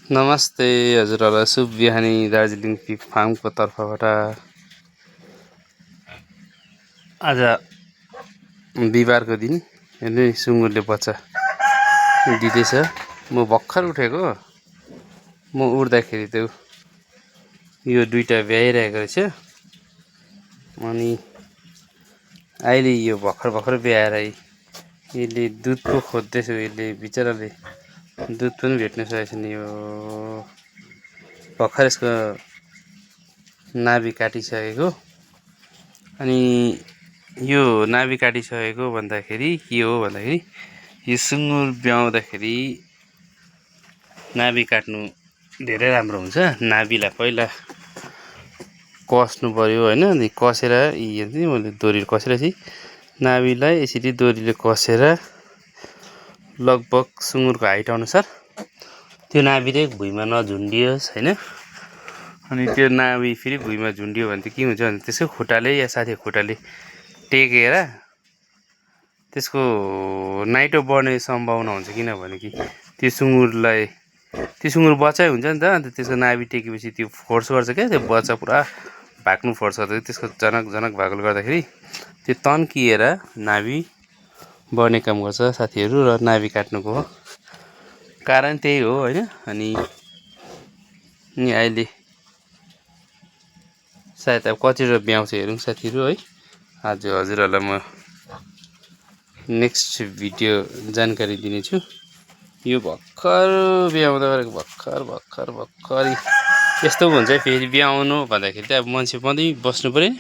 नमस्ते हजुरहरूलाई शुभ बिहानी दार्जिलिङ पिग फार्मको तर्फबाट। आज बिहिबारको दिन हेर्नु सुँगुरले बच्चा दिँदैछ। म भर्खर उठेको, म उठ्दाखेरि त यो दुईटा ब्याइरहेको रहेछ। अनि अहिले यो भर्खर ब्याएर यसले दुध पो खोज्दैछ। यसले बिचराले दुध पनि भेट्न सकेको छैन। यो भर्खर यसको नाभि काटिसकेको। अनि यो नाभि काटिसकेको भन्दाखेरि के हो भन्दाखेरि यो सुँगुर ब्याउँदाखेरि नाभि काट्नु धेरै राम्रो हुन्छ। नाभिलाई पहिला कस्नु पर्यो हैन। अनि कसेर मैले दोरीले कसेपछि नाभिलाई यसरी दोरीले कसेर लगभग सुँगुरको हाइट अनुसार त्यो नाभि चाहिँ भुइँमा नझुन्डियोस् हैन। अनि त्यो नाभि फेरि भुइँमा झुन्डियो भने त के हुन्छ भने त्यसको खुट्टाले या साथी खुट्टाले टेकेर त्यसको नाइटो बढ्ने सम्भावना हुन्छ। किनभने कि त्यो सुँगुर बच्चै हुन्छ नि त। अन्त त्यसको नाभि टेकेपछि त्यो फोर्स गर्छ क्या, त्यो बच्चा पुरा भाग्नु फोर्स गर्छ। त्यसको जनक भएकोले गर्दाखेरि त्यो तन्किएर नाभि बढ्ने काम गर्छ साथीहरू। र नाभि काट्नुको कारण त्यही हो हैन। अनि अहिले सायद अब कतिवटा ब्याउँछ हेरौँ साथीहरू है। आज हजुरहरूलाई म नेक्स्ट भिडियो जानकारी दिनेछु। यो भर्खर ब्याउँदा गरेको भर्खर यस्तो हुन्छ। फेरि ब्याउनु भन्दाखेरि चाहिँ अब मान्छे पनि बस्नु पर्यो,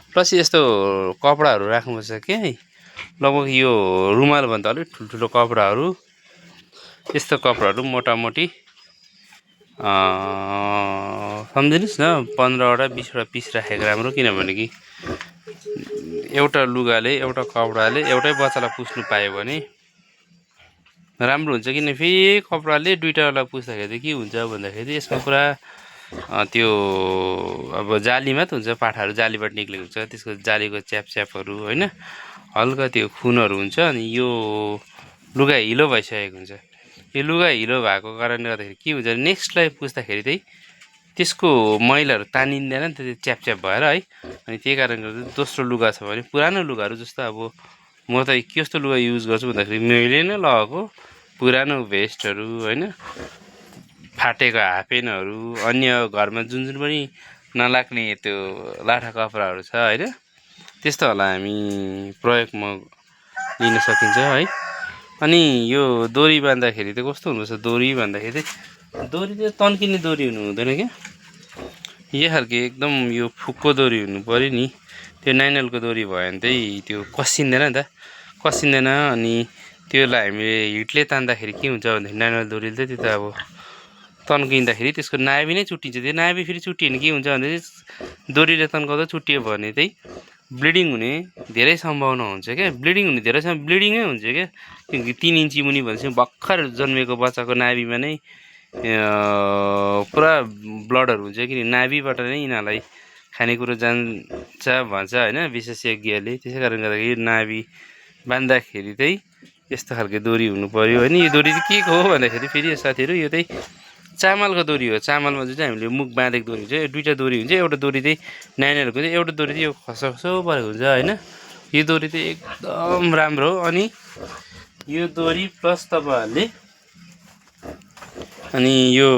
प्लस यस्तो कपडाहरू राख्नुपर्छ क्या है। लगभग यो रुमाल भन्दा अलिक ठुल्ठुलो कपडाहरू, यस्तो कपडाहरू मोटामोटी सम्झिनुहोस् न 15वटा 20वटा पिस राखेको राम्रो। किनभने कि एउटा लुगाले एउटा कपडाले एउटै बच्चालाई पुस्नु पायो भने राम्रो हुन्छ। किन फेरि कपडाले दुईटालाई पुस्दाखेरि के हुन्छ भन्दाखेरि यसमा पुरा त्यो अब जालीमा त हुन्छ, पाठाहरू जालीबाट निक्लेको हुन्छ, त्यसको जालीको च्यापहरू हैन, हल्का त्यो खुनहरू हुन्छ। अनि यो लुगा हिलो भइसकेको हुन्छ। यो लुगा हिलो भएको कारणले गर्दाखेरि के हुन्छ भने नेक्स्टलाई पुस्दाखेरि चाहिँ त्यसको मैलाहरू तानिँदैन नि त, त्यो च्याप भएर है। अनि त्यही कारणले गर्दा दोस्रो लुगा छ भने पुरानो लुगाहरू जस्तो अब म त कस्तो लुगा युज गर्छु भन्दाखेरि मैले नै लगाएको पुरानो भेस्टहरू हैन, फाटेको हाफपेन्टहरू, अन्य घरमा जुन पनि नलाग्ने त्यो लाठा कपडाहरू छ हैन, त्यस्तोहरूलाई हामी प्रयोगमा लिन सकिन्छ है। अनि यो दोरी बाँध्दाखेरि चाहिँ कस्तो हुनुपर्छ दोरी भन्दाखेरि चाहिँ दोरी चाहिँ तन्किने दोरी हुनु हुँदैन क्या। यो खालको एकदम यो फुक्को दोरी हुनु पर्यो नि। त्यो नाइनलको दोरी भयो भने चाहिँ त्यो कसिँदैन नि त, कसिँदैन। अनि त्यसलाई हामीले हिटले तान्दाखेरि के हुन्छ भन्दाखेरि नाइनल दोरीले चाहिँ त्यो त अब तन्किँदाखेरि त्यसको नाभि नै चुट्टिन्छ। त्यो नाभि फेरि चुट्टियो भने के हुन्छ भन्दाखेरि दोरीले तन्काउँदा चुट्टियो भने चाहिँ ब्लिडिङ हुने धेरै सम्भावना हुन्छ क्या। ब्लिडिङ हुने धेरै ब्लिडिङै हुन्छ क्या। किनकि 3 इन्ची मुनि भनेपछि भर्खर जन्मेको बच्चाको नाभिमा नै पुरा ब्लडहरू हुन्छ। किन नाभिबाट नै यिनीहरूलाई खानेकुरो जान्छ भन्छ हैन विशेषज्ञले। त्यसै कारणले गर्दाखेरि नाभि बाँध्दाखेरि चाहिँ यस्तो खालको दोरी हुनु पर्यो हैन। यो दोरी चाहिँ के हो भन्दाखेरि फेरि साथीहरू यो चाहिँ चामलको दोरी हो। चामलमा जुन चाहिँ हामीले मुख बाँधेको दोरी हुन्छ, यो दुईटा दोरी हुन्छ। एउटा दोरी चाहिँ नाइनरको हुन्छ, एउटा दोरी चाहिँ यो खसखसो परेको हुन्छ हैन। यो दोरी चाहिँ एकदम राम्रो हो। अनि यो दोरी प्लस तपाईँहरूले अनि यो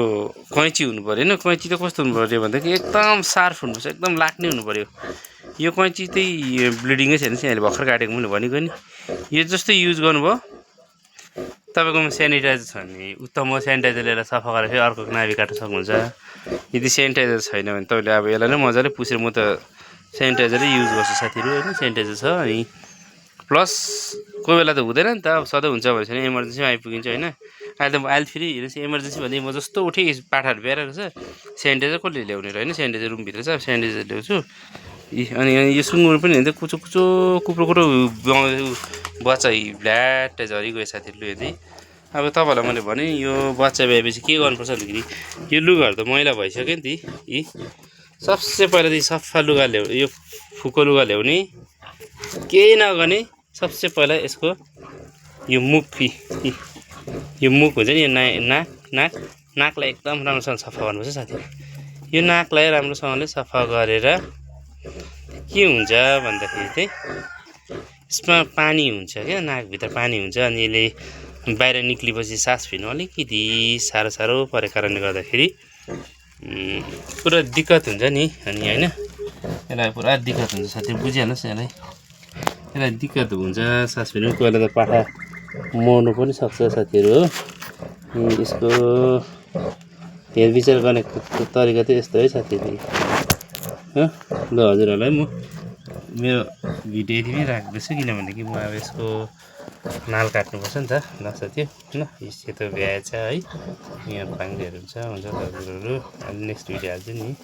कैँची हुनु पर्यो हैन। कैँची त कस्तो हुनु पर्यो भन्दाखेरि एकदम सार्प हुनुपर्छ, एकदम लाग्ने हुनु पर्यो। यो कैँची चाहिँ ब्लिडिङै छैन, यहाँले भर्खर काटेको मैले भनेको नि। यो जस्तो युज गर्नुभयो तपाईँकोमा सेनिटाइजर छ भने उत्तम हो। सेनिटाइजर लिएर सफा गरेर फेरि अर्को नाभि काट्न सक्नुहुन्छ। यदि सेनिटाइजर छैन भने तपाईँले अब यसलाई नै मजाले पुसेर, म त सेनिटाइजरै युज गर्छु साथीहरू हैन। सेनिटाइजर छ। अनि प्लस कोही बेला त हुँदैन नि त, अब सधैँ हुन्छ भनेपछि इमर्जेन्सीमा आइपुगिन्छ हैन। अहिले फेरि हेर्नुहोस् इमर्जेन्सी भन्दै म जस्तो उठेँ पाठाहरू ब्याइरहेको छ, सेनिटाइजर कसले ल्याउने र हैन। सेनिटाइजर रुमभित्र छ, सेनिटाइजर ल्याउँछु। अनि यो सुँगुर पनि हेर्दै कुचो कुप्रो बच्चा भ्ल्याट झरिगयो साथीहरूले हेर्दै। अब तपाईँहरूलाई मैले भने यो बच्चा भएपछि के गर्नुपर्छ भन्दाखेरि यो लुगाहरू त मैला भइसक्यो नि त। सबसे पहिला चाहिँ सफा लुगा यो फुको लुगा ल्याउने, केही नगर्ने। सबसे पहिला यसको यो मुख हुन्छ नि, यो नाक नाकलाई एकदम राम्रोसँग सफा गर्नुपर्छ साथी। यो नाकलाई राम्रोसँगले सफा गरेर के हुन्छ भन्दाखेरि चाहिँ यसमा पानी हुन्छ क्या, नाकभित्र पानी हुन्छ अनि यसले बाहिर निक्लेपछि सास फेर्नु अलिकति साह्रो परेको कारणले गर्दाखेरि पुरा दिक्कत हुन्छ नि। अनि होइन यसलाई पुरा दिक्कत हुन्छ साथी, बुझिहाल्नुहोस् यसलाई दिक्कत हुन्छ सास फेर्नु। कोही बेला त पाठा मर्नु पनि सक्छ साथीहरू हो। यसको हेरविचार गर्ने तरिका चाहिँ यस्तो है साथीहरू। ल हजुरहरूलाई म मेरो भिडियो यति नै राख्दैछु, किनभने कि म अब यसको नाल काट्नुपर्छ नि त। ल साथी ल यो सेतो भ्याएछ है, यहाँ पाङ्ग्रेहरू हुन्छ हजुरहरू। अहिले नेक्स्ट भिडियो हाल्छु नि।